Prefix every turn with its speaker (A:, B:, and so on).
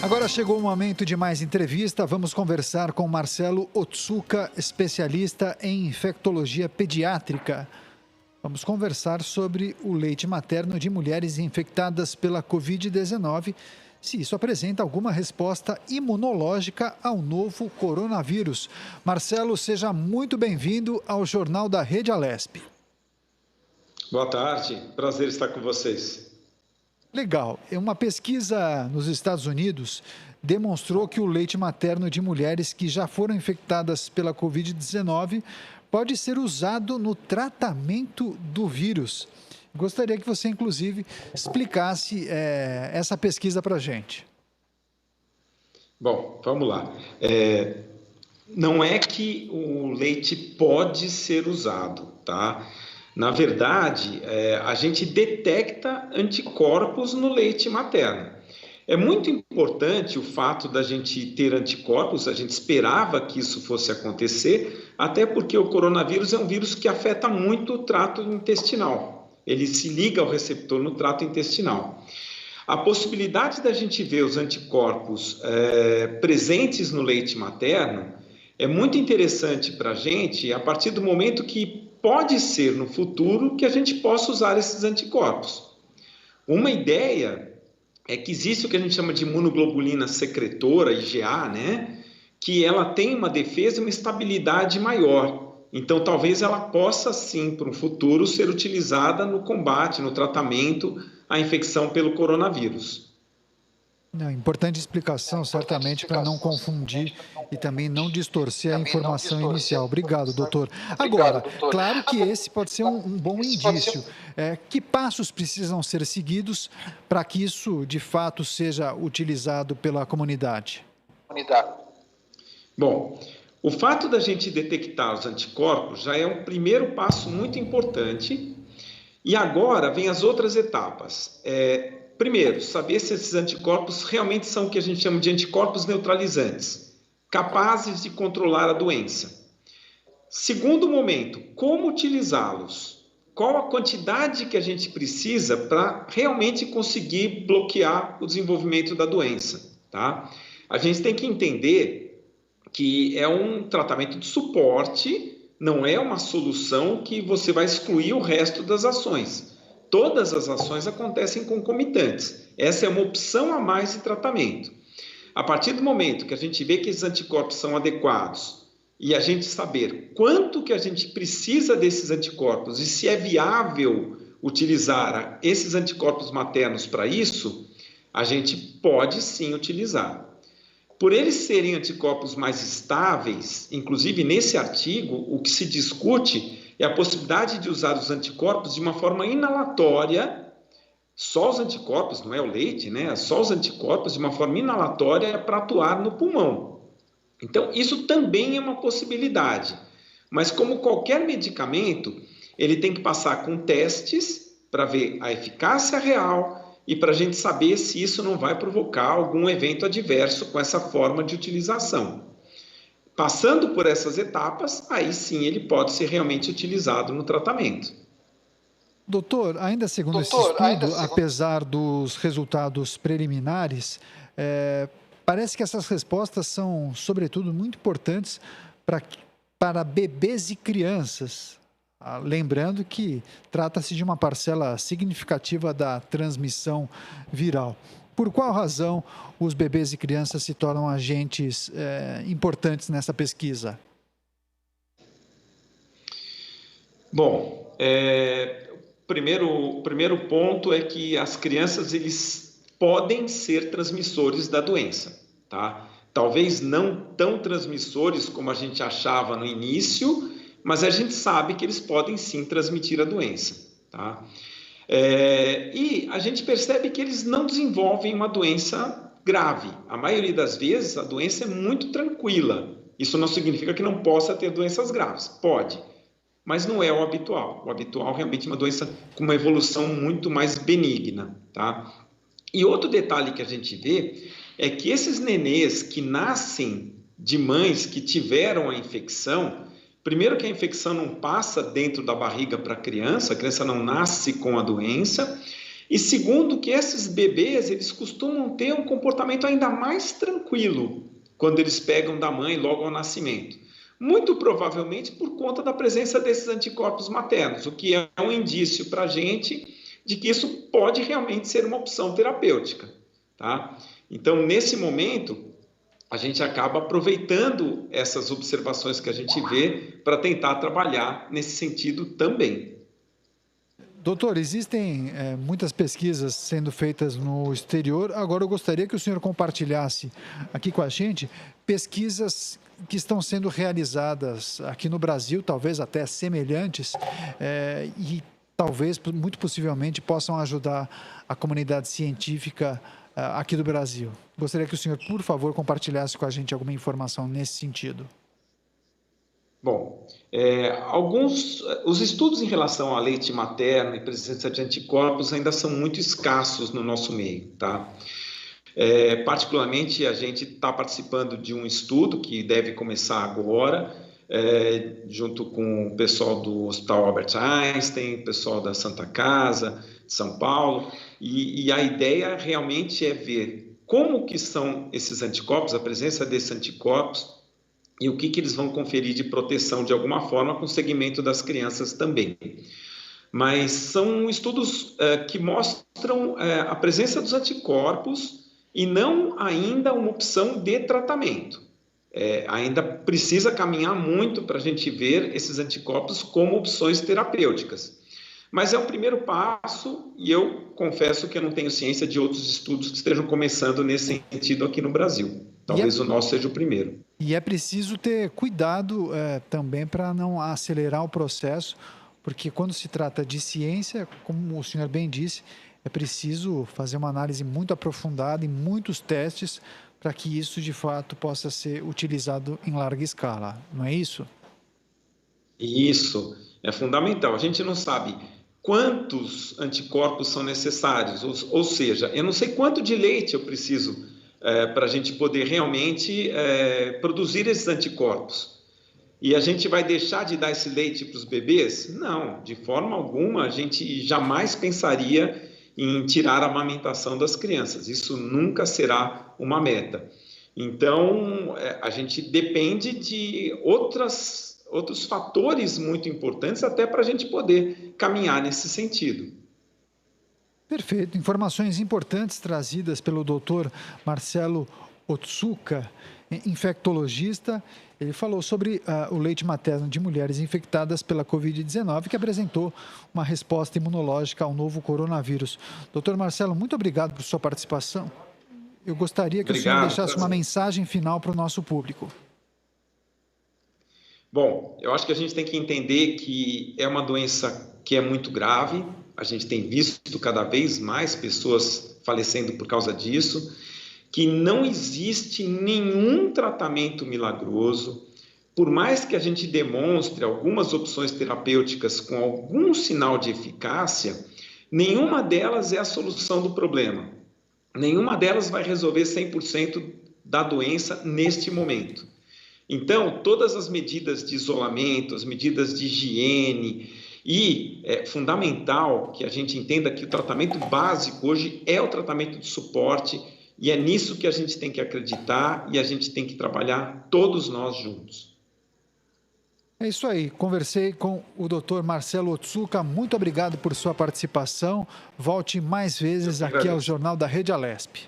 A: Agora chegou o momento de mais entrevista. Vamos conversar com Marcelo Otsuka, especialista em infectologia pediátrica. Vamos conversar sobre o leite materno de mulheres infectadas pela Covid-19, se isso apresenta alguma resposta imunológica ao novo coronavírus. Marcelo, seja muito bem-vindo ao Jornal da Rede Alesp.
B: Boa tarde, prazer estar com vocês.
A: Legal. Uma pesquisa nos Estados Unidos demonstrou que o leite materno de mulheres que já foram infectadas pela Covid-19 pode ser usado no tratamento do vírus. Gostaria que você, inclusive, explicasse essa pesquisa para a gente.
B: Bom, vamos lá. Não é que o leite pode ser usado, tá? Na verdade, a gente detecta anticorpos no leite materno. É muito importante o fato da gente ter anticorpos, a gente esperava que isso fosse acontecer, até porque o coronavírus é um vírus que afeta muito o trato intestinal. Ele se liga ao receptor no trato intestinal. A possibilidade da gente ver os anticorpos presentes no leite materno é muito interessante para a gente, a partir do momento que pode ser no futuro que a gente possa usar esses anticorpos. Uma ideia é que existe o que a gente chama de imunoglobulina secretora, IgA, né? Que ela tem uma defesa e uma estabilidade maior. Então, talvez ela possa, sim, para um futuro, ser utilizada no combate, no tratamento à infecção pelo coronavírus.
A: Importante explicação, certamente, para não confundir e também não distorcer a informação inicial. Obrigado, doutor. Agora, claro que esse pode ser um bom indício. Que passos precisam ser seguidos para que isso, de fato, seja utilizado pela comunidade?
B: Bom, o fato da gente detectar os anticorpos já é um primeiro passo muito importante. E agora vem as outras etapas. Primeiro, saber se esses anticorpos realmente são o que a gente chama de anticorpos neutralizantes, capazes de controlar a doença. Segundo momento, como utilizá-los? Qual a quantidade que a gente precisa para realmente conseguir bloquear o desenvolvimento da doença, tá? A gente tem que entender que é um tratamento de suporte, não é uma solução que você vai excluir o resto das ações. Todas as ações acontecem concomitantes. Essa é uma opção a mais de tratamento. A partir do momento que a gente vê que esses anticorpos são adequados e a gente saber quanto que a gente precisa desses anticorpos e se é viável utilizar esses anticorpos maternos para isso, a gente pode sim utilizar. Por eles serem anticorpos mais estáveis, inclusive nesse artigo, o que se discute é a possibilidade de usar os anticorpos de uma forma inalatória, só os anticorpos, não é o leite, né? Só os anticorpos de uma forma inalatória para atuar no pulmão. Então, isso também é uma possibilidade. Mas como qualquer medicamento, ele tem que passar com testes para ver a eficácia real e para a gente saber se isso não vai provocar algum evento adverso com essa forma de utilização. Passando por essas etapas, aí sim ele pode ser realmente utilizado no tratamento.
A: Doutor, ainda segundo esse estudo, apesar dos resultados preliminares, parece que essas respostas são, sobretudo, muito importantes para bebês e crianças. Lembrando que trata-se de uma parcela significativa da transmissão viral. Por qual razão os bebês e crianças se tornam agentes importantes nessa pesquisa?
B: Bom, o primeiro ponto é que as crianças eles podem ser transmissores da doença, tá? Talvez não tão transmissores como a gente achava no início, mas a gente sabe que eles podem sim transmitir a doença, tá? E a gente percebe que eles não desenvolvem uma doença grave. A maioria das vezes a doença é muito tranquila. Isso não significa que não possa ter doenças graves. Pode, mas não é o habitual. O habitual realmente é uma doença com uma evolução muito mais benigna, tá? E outro detalhe que a gente vê é que esses nenês que nascem de mães que tiveram a infecção, primeiro que a infecção não passa dentro da barriga para a criança não nasce com a doença, E segundo, que esses bebês, eles costumam ter um comportamento ainda mais tranquilo quando eles pegam da mãe logo ao nascimento. Muito provavelmente por conta da presença desses anticorpos maternos, o que é um indício para a gente de que isso pode realmente ser uma opção terapêutica, tá? Então, nesse momento, a gente acaba aproveitando essas observações que a gente vê para tentar trabalhar nesse sentido também.
A: Doutor, existem muitas pesquisas sendo feitas no exterior. Agora, eu gostaria que o senhor compartilhasse aqui com a gente pesquisas que estão sendo realizadas aqui no Brasil, talvez até semelhantes, e talvez, muito possivelmente, possam ajudar a comunidade científica aqui do Brasil. Gostaria que o senhor, por favor, compartilhasse com a gente alguma informação nesse sentido.
B: Bom, os estudos em relação a leite materno e presença de anticorpos ainda são muito escassos no nosso meio, tá? Particularmente, a gente está participando de um estudo que deve começar agora, junto com o pessoal do Hospital Albert Einstein, pessoal da Santa Casa, de São Paulo, e a ideia realmente é ver como que são esses anticorpos, a presença desses anticorpos, e o que eles vão conferir de proteção de alguma forma com o segmento das crianças também. Mas são estudos que mostram a presença dos anticorpos e não ainda uma opção de tratamento. Ainda precisa caminhar muito para a gente ver esses anticorpos como opções terapêuticas. Mas é um primeiro passo e eu confesso que eu não tenho ciência de outros estudos que estejam começando nesse sentido aqui no Brasil. Talvez o nosso seja o primeiro.
A: E é preciso ter cuidado também para não acelerar o processo, porque quando se trata de ciência, como o senhor bem disse, é preciso fazer uma análise muito aprofundada e muitos testes para que isso de fato possa ser utilizado em larga escala, não é isso?
B: Isso é fundamental. A gente não sabe quantos anticorpos são necessários, ou seja, eu não sei quanto de leite eu preciso para a gente poder realmente produzir esses anticorpos. E a gente vai deixar de dar esse leite para os bebês? Não, de forma alguma a gente jamais pensaria em tirar a amamentação das crianças. Isso nunca será uma meta. Então, a gente depende de outros fatores muito importantes até para a gente poder caminhar nesse sentido.
A: Perfeito. Informações importantes trazidas pelo Dr. Marcelo Otsuka, infectologista. Ele falou sobre o leite materno de mulheres infectadas pela Covid-19, que apresentou uma resposta imunológica ao novo coronavírus. Dr. Marcelo, muito obrigado por sua participação. Eu gostaria que o senhor deixasse uma mensagem final para o nosso público.
B: Bom, eu acho que a gente tem que entender que é uma doença que é muito grave. A gente tem visto cada vez mais pessoas falecendo por causa disso, que não existe nenhum tratamento milagroso. Por mais que a gente demonstre algumas opções terapêuticas com algum sinal de eficácia, nenhuma delas é a solução do problema. Nenhuma delas vai resolver 100% da doença neste momento. Então, todas as medidas de isolamento, as medidas de higiene, e é fundamental que a gente entenda que o tratamento básico hoje é o tratamento de suporte, e é nisso que a gente tem que acreditar e a gente tem que trabalhar todos nós juntos.
A: É isso aí. Conversei com o Dr. Marcelo Otsuka. Muito obrigado por sua participação. Volte mais vezes aqui ao Jornal da Rede Alesp.